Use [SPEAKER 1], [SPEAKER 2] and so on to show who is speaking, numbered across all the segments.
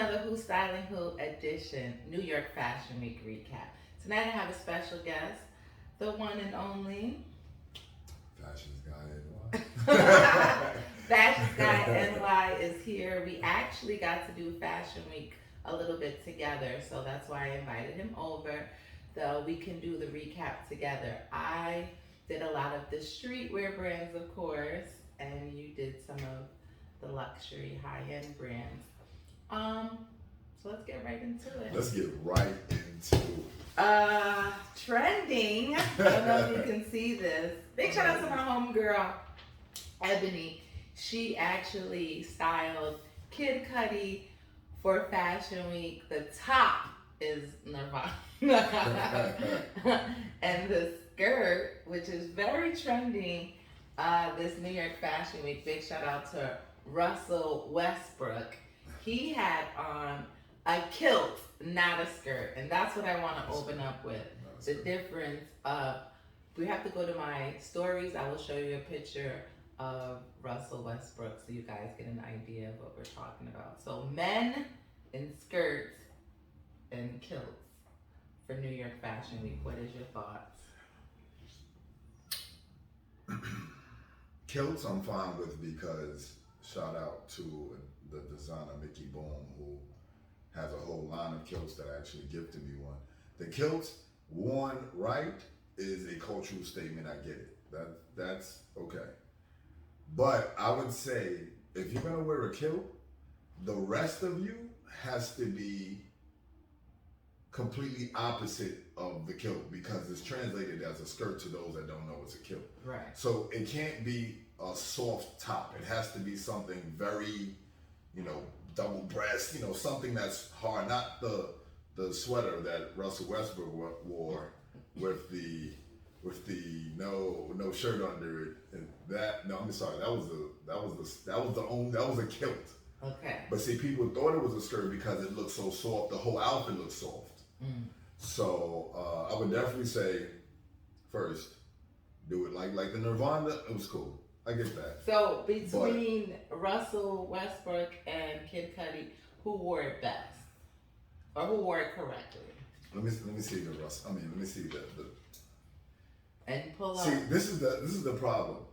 [SPEAKER 1] another Who's Styling Who edition, New York Fashion Week recap. Tonight I have a special guest, the one and only
[SPEAKER 2] Fashion's Guy NY.
[SPEAKER 1] Fashion Guy NY is here. We actually got to do Fashion Week a little bit together, so that's why I invited him over, so we can do the recap together. I did a lot of the streetwear brands, of course, and you did some of the luxury high-end brands. So let's get right into it.
[SPEAKER 2] Let's get right into
[SPEAKER 1] trending. I don't know if you can see this. Big shout out to my homegirl, Ebony. She actually styled Kid Cudi for Fashion Week. The top is Nirvana. And the skirt, which is very trending, this New York Fashion Week. Big shout out to Russell Westbrook. He had on a kilt, not a skirt. And that's what I want to open up with. The difference of, we have to go to my stories. I will show you a picture of Russell Westbrook so you guys get an idea of what we're talking about. So men in skirts and kilts for New York Fashion Week. What is your thoughts?
[SPEAKER 2] Kilts I'm fine with because shout out to the designer Mickey Boom, who has a whole line of kilts that actually gifted me one. The kilts worn right is a cultural statement. I get it. That's okay. But I would say if you're gonna wear a kilt, the rest of you has to be completely opposite of the kilt because it's translated as a skirt to those that don't know it's a kilt.
[SPEAKER 1] Right.
[SPEAKER 2] So it can't be a soft top. It has to be something very, double breast, something that's hard, not the sweater that Russell Westbrook wore with the no shirt under it. And I'm sorry, that was a kilt.
[SPEAKER 1] Okay.
[SPEAKER 2] But see, people thought it was a skirt because it looked so soft. The whole outfit looked soft.
[SPEAKER 1] Mm.
[SPEAKER 2] So I would definitely say, first, do it like the Nirvana. It was cool. I get that.
[SPEAKER 1] So between Russell Westbrook and Kid Cudi, who wore it best, or who wore it correctly?
[SPEAKER 2] Let me see the Russ. Let me see the.
[SPEAKER 1] And pull up.
[SPEAKER 2] See, this is the problem.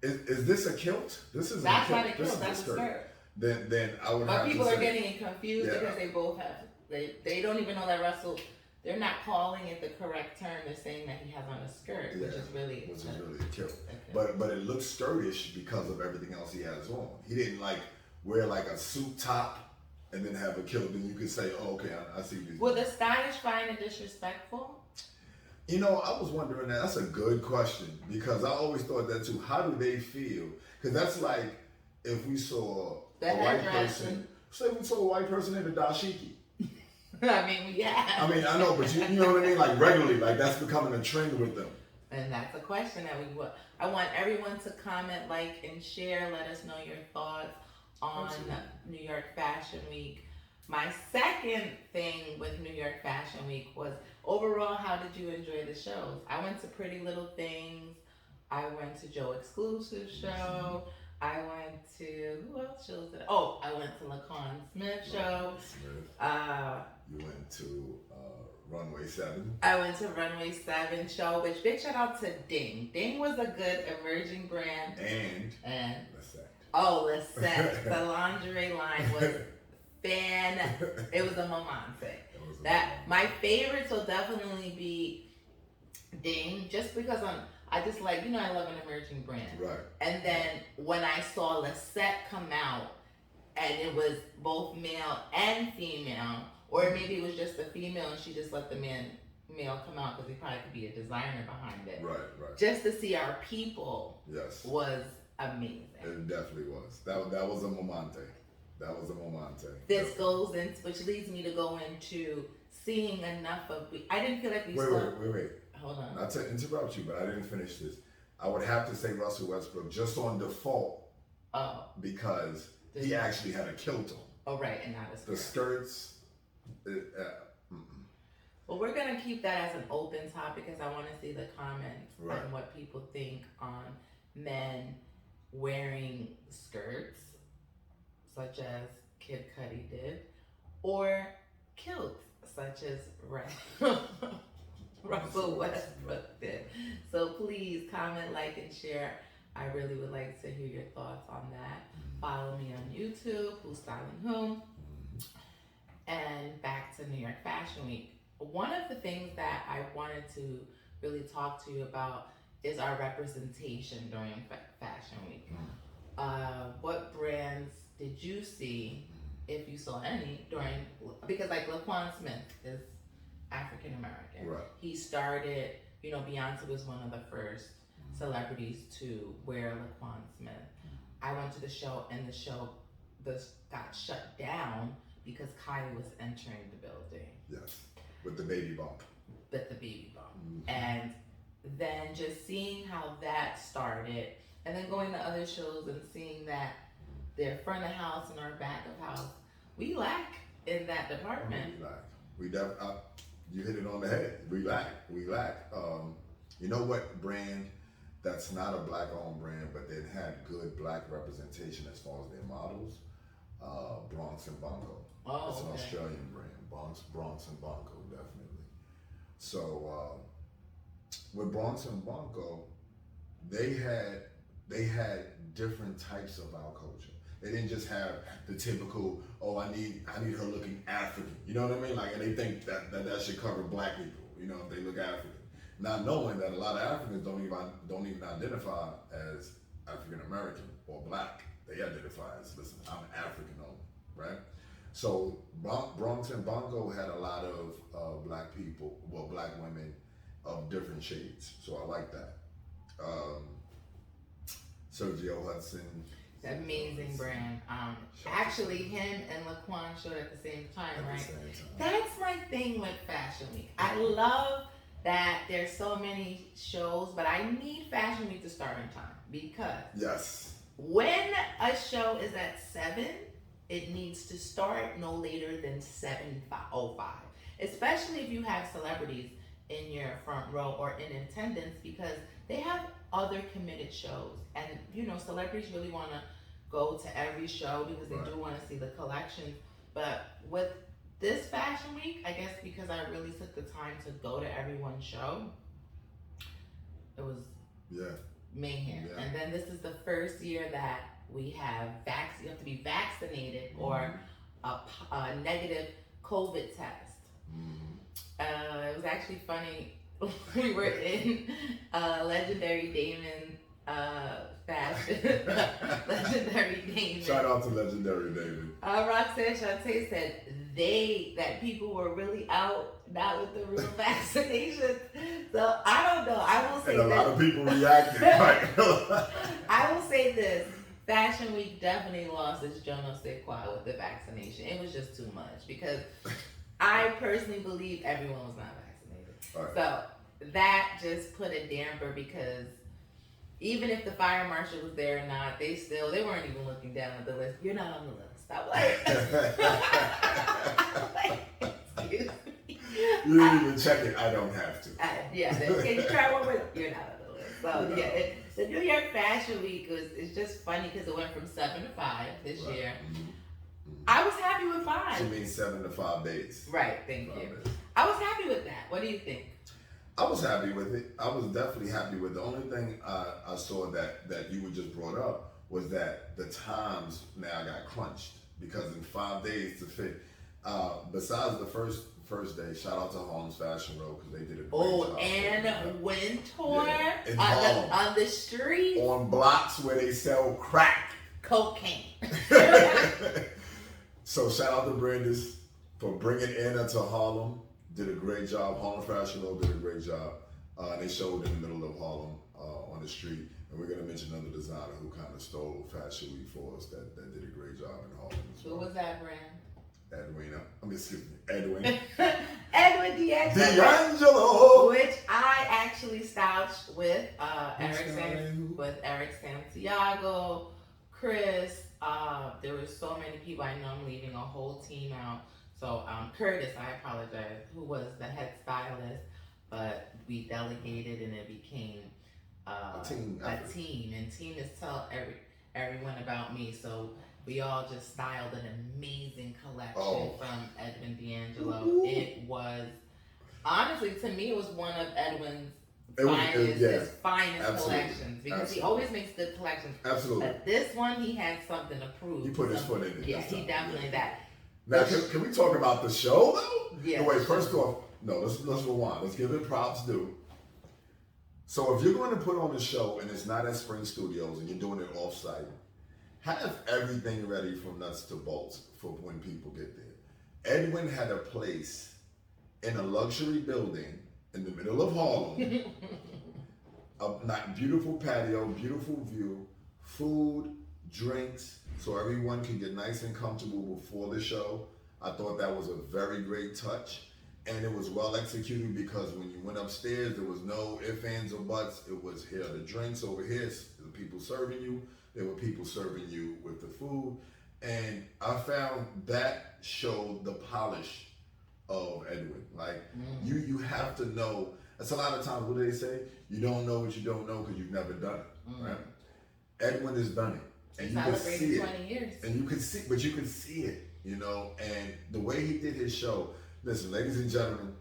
[SPEAKER 2] Is this a kilt? This is
[SPEAKER 1] that's
[SPEAKER 2] a kilt.
[SPEAKER 1] not a kilt. That's a skirt.
[SPEAKER 2] Then I would.
[SPEAKER 1] But
[SPEAKER 2] have
[SPEAKER 1] people
[SPEAKER 2] to
[SPEAKER 1] are
[SPEAKER 2] say,
[SPEAKER 1] getting confused because they both have. They don't even know that Russell. They're not calling it the correct term. They're saying that he has on a skirt, which is really
[SPEAKER 2] a kilt. Okay. But it looks skirtish because of everything else he has on. He didn't wear a suit top and then have a kilt. Then you could say, oh, okay, I see these.
[SPEAKER 1] Will the stylish find it disrespectful?
[SPEAKER 2] I was wondering that. That's a good question because I always thought that too. How do they feel? Because that's like if we saw a white person. Say we saw a white person in a dashiki.
[SPEAKER 1] Yeah.
[SPEAKER 2] I know, but you know what I mean? Regularly, that's becoming a trend with them.
[SPEAKER 1] And that's a question that I want everyone to comment, and share. Let us know your thoughts on New York Fashion Week. My second thing with New York Fashion Week was overall, how did you enjoy the shows? I went to Pretty Little Things. I went to Joe Exclusive show. I went to, who else shows did I went to LaCon Smith show.
[SPEAKER 2] You went to Runway 7.
[SPEAKER 1] I went to Runway 7 show, which big shout out to Ding. Ding was a good emerging brand. And Lisette. The lingerie line was it was a momance. My favorites will definitely be Ding, just because I just I love an emerging brand.
[SPEAKER 2] Right.
[SPEAKER 1] And then when I saw Lisette come out, and it was both male and female, or maybe it was just the female and she just let the male come out because he probably could be a designer behind it.
[SPEAKER 2] Right.
[SPEAKER 1] Just to see our people was amazing.
[SPEAKER 2] It definitely was. That was a momante.
[SPEAKER 1] This goes into, which leads me to go into seeing enough of. I didn't feel like we
[SPEAKER 2] saw. Wait.
[SPEAKER 1] Hold on.
[SPEAKER 2] Not to interrupt you, but I didn't finish this. I would have to say Russell Westbrook just on default.
[SPEAKER 1] Oh.
[SPEAKER 2] Because he actually had a kilt on.
[SPEAKER 1] Oh, right, and not a skirt.
[SPEAKER 2] The skirts.
[SPEAKER 1] Well, we're going to keep that as an open topic because I want to see the comments on what people think on men wearing skirts, such as Kid Cudi did, or kilts such as Russell Westbrook did. So please comment, like, and share. I really would like to hear your thoughts on that. Follow me on YouTube, Who's Styling Whom. And back to New York Fashion Week. One of the things that I wanted to really talk to you about is our representation during Fashion Week. What brands did you see, if you saw any, during, because like Laquan Smith is African American.
[SPEAKER 2] Right.
[SPEAKER 1] He started, Beyonce was one of the first celebrities to wear Laquan Smith. I went to the show and the show got shut down because Kylie was entering the building.
[SPEAKER 2] Yes, with the baby bump.
[SPEAKER 1] With the baby bump. And then just seeing how that started, and then going to other shows and seeing that their front of house and our back of house, we lack in that department.
[SPEAKER 2] You hit it on the head. We lack. You know what brand that's not a black-owned brand, but they had good black representation as far as their models? Bronx and Bongo.
[SPEAKER 1] Oh,
[SPEAKER 2] it's an
[SPEAKER 1] okay.
[SPEAKER 2] Australian brand. Bronx and Bongo, definitely. So with Bronx and Bongo, they had different types of our culture. They didn't just have the typical, I need her looking African. You know what I mean? Like, and they think that should cover black people. If they look African, not knowing that a lot of Africans don't even identify as African American or black. They identify as, listen, I'm African only, right? So Bronx and Bongo had a lot of black people, black women of different shades. So I like that. Sergio Hudson.
[SPEAKER 1] Amazing brand. Actually, him and Laquan showed at the same time,
[SPEAKER 2] At
[SPEAKER 1] right?
[SPEAKER 2] the same time.
[SPEAKER 1] That's my thing with Fashion Week. I love that there's so many shows, but I need Fashion Week to start on time because
[SPEAKER 2] Yes.
[SPEAKER 1] when a show is at 7, it needs to start no later than 7:05. Especially if you have celebrities in your front row or in attendance, because they have other committed shows. And celebrities really want to go to every show because they do want to see the collections. But with this Fashion Week, I guess because I really took the time to go to everyone's show, it was mayhem.
[SPEAKER 2] Yeah.
[SPEAKER 1] And then this is the first year that we have you have to be vaccinated or a negative COVID test. It was actually funny. We were in Legendary Damon fashion. Legendary Damon.
[SPEAKER 2] Shout out to Legendary David.
[SPEAKER 1] Roxanne Shante said that people were really out, not with the real vaccinations. So I don't know. I will say
[SPEAKER 2] and a lot of people reacted.
[SPEAKER 1] I will say this. Fashion Week definitely lost its je ne sais quoi with the vaccination. It was just too much because I personally believe everyone was not vaccinated.
[SPEAKER 2] Right.
[SPEAKER 1] So that just put a damper because even if the fire marshal was there or not, they weren't even looking down at the list. You're not on the list. I'm like, excuse me.
[SPEAKER 2] You didn't even check it. I don't have to.
[SPEAKER 1] Can you try one more? You're not on the list. So the New York Fashion Week is just funny because it went from 7 to 5 this year. I was happy with 5.
[SPEAKER 2] She means 7 to 5 days.
[SPEAKER 1] Right, thank you.
[SPEAKER 2] Days.
[SPEAKER 1] I was happy with that. What do you think?
[SPEAKER 2] I was happy with it. I was definitely happy with it. The only thing I saw that you were just brought up was that the times now got crunched because in 5 days to fit. Besides the first day, shout out to Harlem's Fashion Row because they did a great job.
[SPEAKER 1] And Wintour on the street.
[SPEAKER 2] On blocks where they sell crack.
[SPEAKER 1] Cocaine.
[SPEAKER 2] So shout out to Brandis for bringing Anna to Harlem. Did a great job. Harlem Fashion Row did a great job. They showed in the middle of Harlem on the street. And we're going to mention another designer who kind of stole Fashion Week for us that did a great job in Harlem as well.
[SPEAKER 1] Who was that brand?
[SPEAKER 2] Edwin.
[SPEAKER 1] Edwin
[SPEAKER 2] D'Angelo.
[SPEAKER 1] Which I actually styled with Eric Santiago, Chris. There were so many people. I know I'm leaving a whole team out. So Curtis, I apologize, who was the head stylist, but we delegated and it became a team. And team is tell everyone about me. So we all just styled an amazing collection from Edwin D'Angelo.
[SPEAKER 2] Ooh.
[SPEAKER 1] It was, honestly, to me, it was one of Edwin's finest collections, because he always makes good collections.
[SPEAKER 2] Absolutely.
[SPEAKER 1] But this one, he had something to prove.
[SPEAKER 2] He put his foot in it.
[SPEAKER 1] Yeah, he definitely that.
[SPEAKER 2] Now, can we talk about the show though?
[SPEAKER 1] Yeah.
[SPEAKER 2] No, wait, first off, let's rewind. Let's give it props due. So if you're going to put on a show and it's not at Spring Studios and you're doing it off-site, have everything ready from nuts to bolts for when people get there. Edwin had a place in a luxury building in the middle of Harlem. A beautiful patio, beautiful view, food, drinks, so everyone can get nice and comfortable before the show. I thought that was a very great touch. And it was well executed, because when you went upstairs, there was no ifs, ands, or buts. It was, here are the drinks, over here, the people serving you. There were people serving you with the food. And I found that showed the polish of Edwin. Like, you have to know. That's a lot of times, what do they say? You don't know what you don't know because you've never done it, right? Edwin has done it. And you can see it.
[SPEAKER 1] 20 years.
[SPEAKER 2] And you can see it, and the way he did his show. Listen, ladies and gentlemen,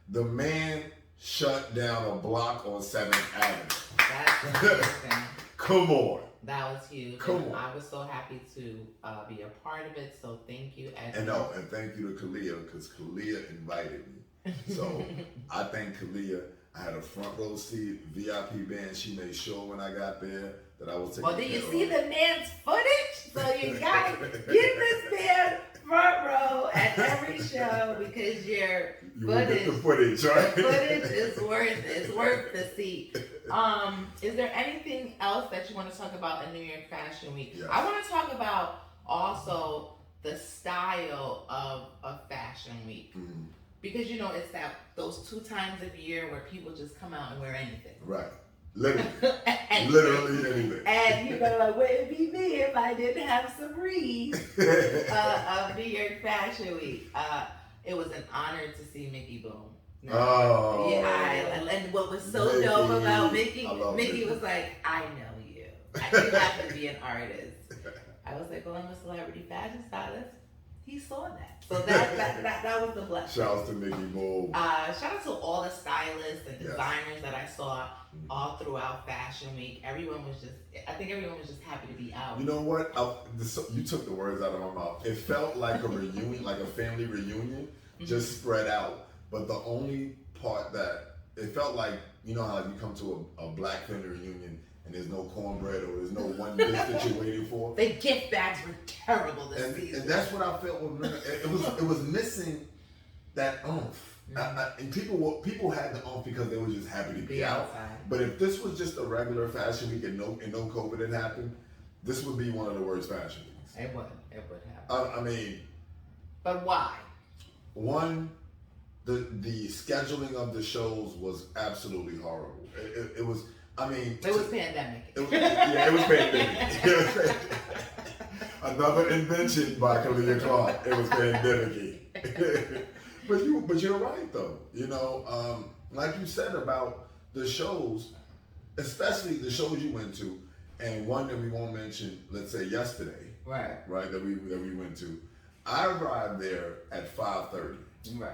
[SPEAKER 2] the man shut down a block on 7th Avenue.
[SPEAKER 1] That's amazing.
[SPEAKER 2] Come on.
[SPEAKER 1] That was huge. I was so happy to be a part of it. So thank you, Edwin.
[SPEAKER 2] And thank you to Kalia, because Kalia invited me. So I thank Kalia. I had a front row seat, VIP band. She made sure when I got there that I was taking
[SPEAKER 1] Well, did you see the man's footage? So you gotta give this man front row at every show, because your footage is worth the seat. Is there anything else that you want to talk about in New York Fashion Week?
[SPEAKER 2] Yes.
[SPEAKER 1] I want to talk about also the style of Fashion Week.
[SPEAKER 2] Mm-hmm.
[SPEAKER 1] Because it's those 2 times a year where people just come out and wear anything.
[SPEAKER 2] Right. Literally anything.
[SPEAKER 1] And you're gonna like, wouldn't it be me if I didn't have some reads of New York Fashion Week. It was an honor to see Mickey Boom. And what was so dope about Mickey was like, I know you. You have to be an artist. I was like, well, I'm a celebrity fashion stylist. He saw that. So that was the blessing.
[SPEAKER 2] Shout out to Mickey Boom.
[SPEAKER 1] Shout out to all the stylists and designers that I saw all throughout Fashion Week. I think everyone was just happy to be out.
[SPEAKER 2] You know what? You took the words out of my mouth. It felt like a reunion, like a family reunion, just spread out. But the only part that it felt like, how like you come to a black family reunion and there's no cornbread or there's no one dish that you're waiting for.
[SPEAKER 1] The gift bags were terrible this season.
[SPEAKER 2] And that's what I felt. It was missing that oomph. And people had the oomph because they were just happy to be out. But if this was just a regular Fashion Week and no COVID had happened, this would be one of the worst Fashion Weeks.
[SPEAKER 1] It would happen. But why?
[SPEAKER 2] One, the scheduling of the shows was absolutely horrible. It was
[SPEAKER 1] pandemic.
[SPEAKER 2] It was pandemic. Another invention by Kalia Clark. It was pandemic. But you're right though. Like you said about the shows, especially the shows you went to, and one that we won't mention, let's say yesterday.
[SPEAKER 1] Right,
[SPEAKER 2] that we went to. I arrived there at 5:30.
[SPEAKER 1] Right.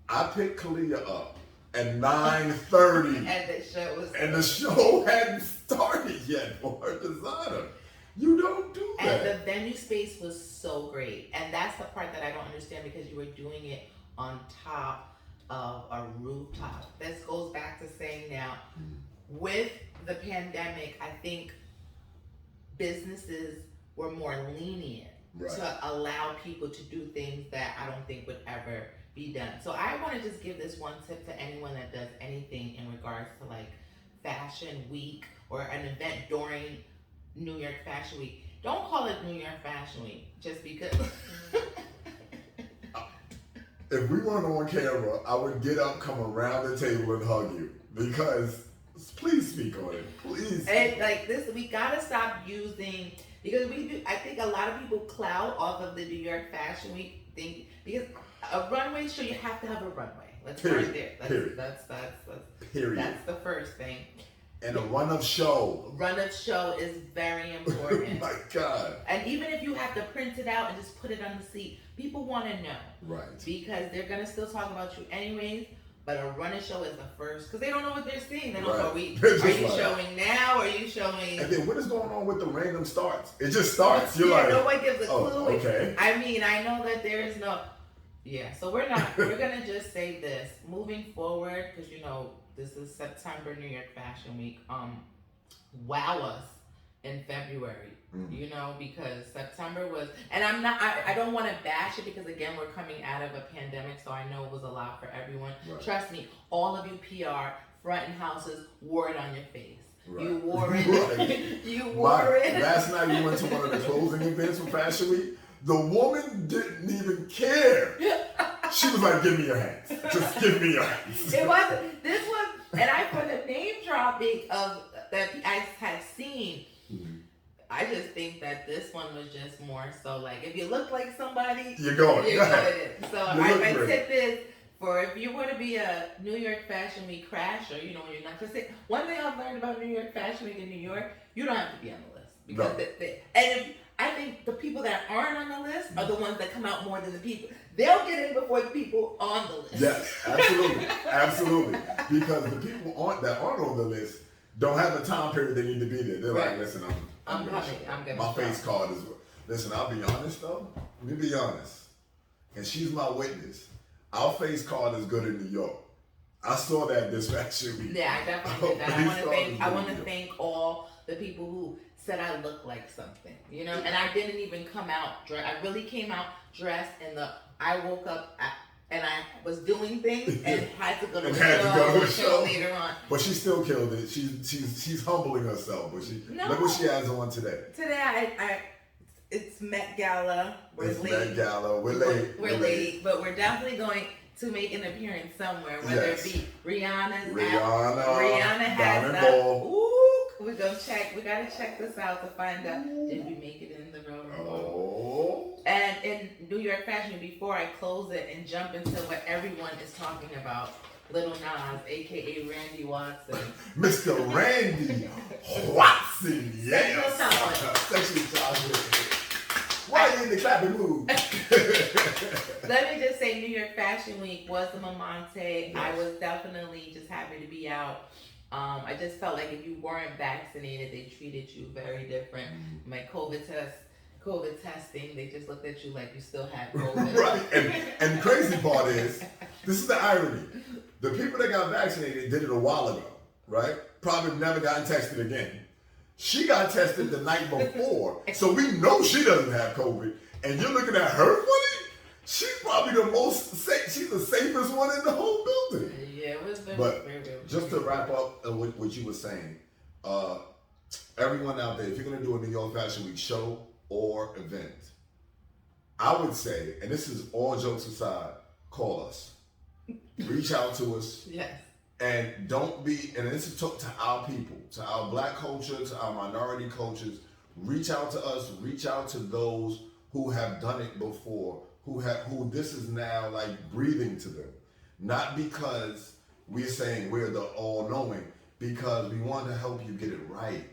[SPEAKER 2] I picked Kalia up at 9:30.
[SPEAKER 1] And
[SPEAKER 2] the show hadn't started yet for her designer. You don't do that.
[SPEAKER 1] And the venue space was so great. And that's the part that I don't understand, because you were doing it on top of a rooftop. This goes back to saying now, with the pandemic, I think businesses were more lenient to allow people to do things that I don't think would ever be done. So I want to just give this one tip to anyone that does anything in regards to like Fashion Week or an event during New York Fashion Week. Don't call it New York Fashion Week just because.
[SPEAKER 2] If we weren't on camera, I would get up, come around the table, and hug you, because please speak on it, please.
[SPEAKER 1] And like this, we gotta stop using, because we do. I think a lot of people clout off of the New York Fashion Week thing, because a runway show, you have to have a runway. Let's start there. That's the first thing.
[SPEAKER 2] And a run-up show.
[SPEAKER 1] Run-up show is very important.
[SPEAKER 2] Oh my God.
[SPEAKER 1] And even if you have to print it out and just put it on the seat, people want to know.
[SPEAKER 2] Right.
[SPEAKER 1] Because they're going to still talk about you anyways, but a run-up show is the first. Because they don't know what they're seeing. They don't know, are you showing now? Or are you showing...
[SPEAKER 2] And then what is going on with the random starts? It just starts. You're like...
[SPEAKER 1] no one gives a clue.
[SPEAKER 2] Okay.
[SPEAKER 1] I mean, I know that there is no... Yeah, so we're going to just say this. Moving forward, because, you know, this is September, New York Fashion Week. Wow us in February, you know, because September was, and I don't want to bash it because again, we're coming out of a pandemic, so I know it was a lot for everyone. Right. Trust me, all of you PR, front and houses wore it on your face. Right. You wore it. Right. You wore it.
[SPEAKER 2] Last night we went to one of the closing events for Fashion Week. The woman didn't even care. She was like, give me your hands. Just give me your hands.
[SPEAKER 1] It wasn't, this was, and I put a name dropping of that I had seen. I just think that this one was just more so like, if you look like somebody,
[SPEAKER 2] you're going.
[SPEAKER 1] You're going. So my tip is, for if you want to be a New York Fashion Week crasher, you know, you're not just saying, one thing I've learned about New York Fashion Week in New York, you don't have to be on the list. Because I think the people that aren't on the list are the ones that come out more than the people. They'll get in before the people on the list.
[SPEAKER 2] Yes, absolutely. Absolutely. Because the people that aren't on the list don't have the time period they need to be there. They're like, listen, I'm coming. My face card is... Listen, I'll be honest though. Let me be honest. And she's my witness. Our face card is good in New York. I saw that this Fashion Week.
[SPEAKER 1] Yeah, I definitely did that. I want to thank all the people who said I look like something, you know? And I didn't even come out dressed. I really came out dressed I woke up and I was doing things and had to go to a show later on.
[SPEAKER 2] But she still killed it. She's humbling herself. But look what she has on today.
[SPEAKER 1] Today it's Met Gala.
[SPEAKER 2] It's Met Gala. We're late.
[SPEAKER 1] But we're definitely going to make an appearance somewhere, whether it be Rihanna has that. Ooh, we're gonna check. We gotta check this out to find out. Did we make it in the road?
[SPEAKER 2] Oh.
[SPEAKER 1] And in New York Fashion, before I close it and jump into what everyone is talking about, Little Nas, aka Randy Watson.
[SPEAKER 2] Mr. Randy Watson, yes. Sexual chocolate. Why are you in the clapping mood?
[SPEAKER 1] Let me just say, New York Fashion Week was the Momante. Yes. I was definitely just happy to be out. I just felt like if you weren't vaccinated, they treated you very different. My COVID testing, they just looked at you like you still had COVID.
[SPEAKER 2] Right. And the crazy part is, this is the irony. The people that got vaccinated did it a while ago, right? Probably never gotten tested again. She got tested the night before, so we know she doesn't have COVID. And you're looking at her footage? She's probably she's the safest one in the whole building.
[SPEAKER 1] Yeah, it was very,
[SPEAKER 2] but
[SPEAKER 1] very, very,
[SPEAKER 2] just to wrap up what you were saying, everyone out there, if you're gonna do a New York Fashion Week show or event, I would say, and this is all jokes aside, call us. Reach out to us.
[SPEAKER 1] Yes.
[SPEAKER 2] And don't be, and this is to our people, to our black culture, to our minority cultures. Reach out to us, reach out to those who have done it before, who this is now like breathing to them. Not because we're saying we're the all-knowing, because we want to help you get it right.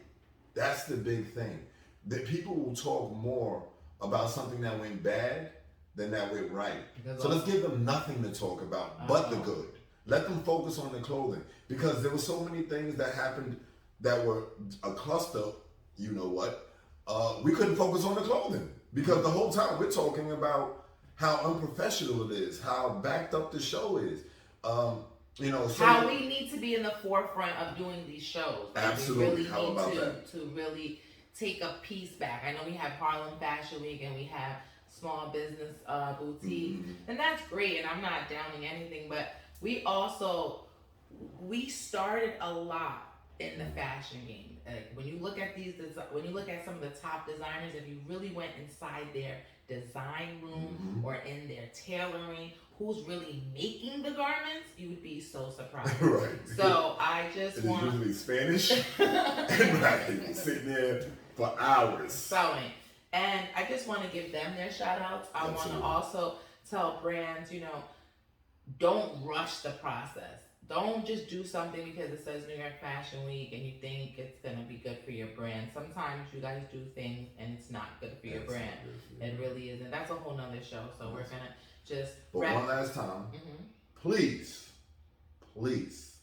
[SPEAKER 2] That's the big thing. That people will talk more about something that went bad than that went right. So let's give them nothing to talk about but the good. Let them focus on the clothing, because there were so many things that happened that were a cluster, you know what, we couldn't focus on the clothing because the whole time we're talking about how unprofessional it is, how backed up the show is. You know, so
[SPEAKER 1] how we need to be in the forefront of doing these shows. Like
[SPEAKER 2] absolutely.
[SPEAKER 1] We really need to really take a piece back. I know we have Harlem Fashion Week and we have small business boutique, and that's great, and I'm not downing anything, but we started a lot in the fashion game. When you look at some of the top designers, if you really went inside their design room or in their tailoring, who's really making the garments, you would be so surprised.
[SPEAKER 2] Right.
[SPEAKER 1] So I just want
[SPEAKER 2] usually Spanish and black people sitting there for hours
[SPEAKER 1] sewing. And I just want to give them their shout outs. I want to also tell brands, don't rush the process. don't just do something because it says New York Fashion Week and you think it's gonna be good for your brand. Sometimes you guys do things and it's not good for your brand. It really isn't. That's a whole nother show. So we're gonna just.
[SPEAKER 2] But one last time, please, please,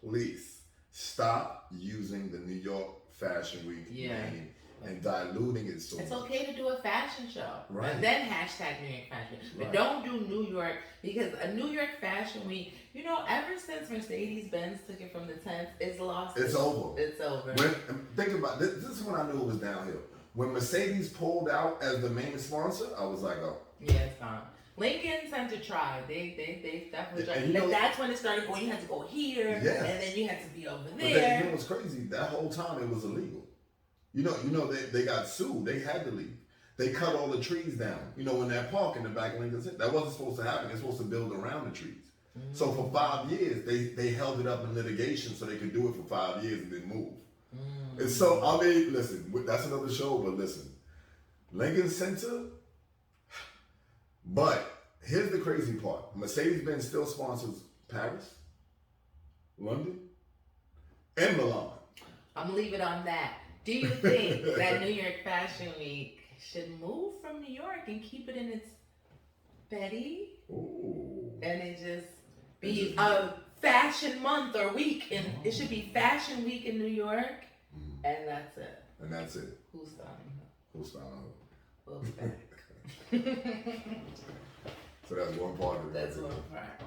[SPEAKER 2] please stop using the New York Fashion Week name and diluting it so
[SPEAKER 1] it's
[SPEAKER 2] much.
[SPEAKER 1] Okay to do a fashion show.
[SPEAKER 2] Right.
[SPEAKER 1] And then hashtag New York Fashion Week. But don't do New York, because a New York Fashion Week, you know, ever since Mercedes-Benz took it from the tents, it's lost.
[SPEAKER 2] It's over.
[SPEAKER 1] It's over.
[SPEAKER 2] Think about this. This is when I knew it was downhill. When Mercedes pulled out as the main sponsor, I was like, oh.
[SPEAKER 1] Yeah, it's gone. Lincoln Center tried. They definitely tried.
[SPEAKER 2] And you know,
[SPEAKER 1] that's when it started going. You had to go here, and then you had to be over there.
[SPEAKER 2] But then, you know what's crazy? That whole time it was illegal. You know, they got sued. They had to leave. They cut all the trees down. You know, in that park in the back of Lincoln Center, that wasn't supposed to happen. They're supposed to build around the trees. So for 5 years, they held it up in litigation so they could do it for 5 years and then move. And so, I mean, listen, that's another show, but listen, Lincoln Center. But here's the crazy part: Mercedes-Benz still sponsors Paris, London, and Milan.
[SPEAKER 1] I'm gonna leave it on that. Do you think that New York Fashion Week should move from New York and keep it in its Betty?
[SPEAKER 2] Ooh.
[SPEAKER 1] And it just be a fashion month or week, and it should be Fashion Week in New York, and that's it.
[SPEAKER 2] And that's it.
[SPEAKER 1] Who's styling her?
[SPEAKER 2] Who's styling her?
[SPEAKER 1] We'll be back.
[SPEAKER 2] So that's one part of it.
[SPEAKER 1] That's one part.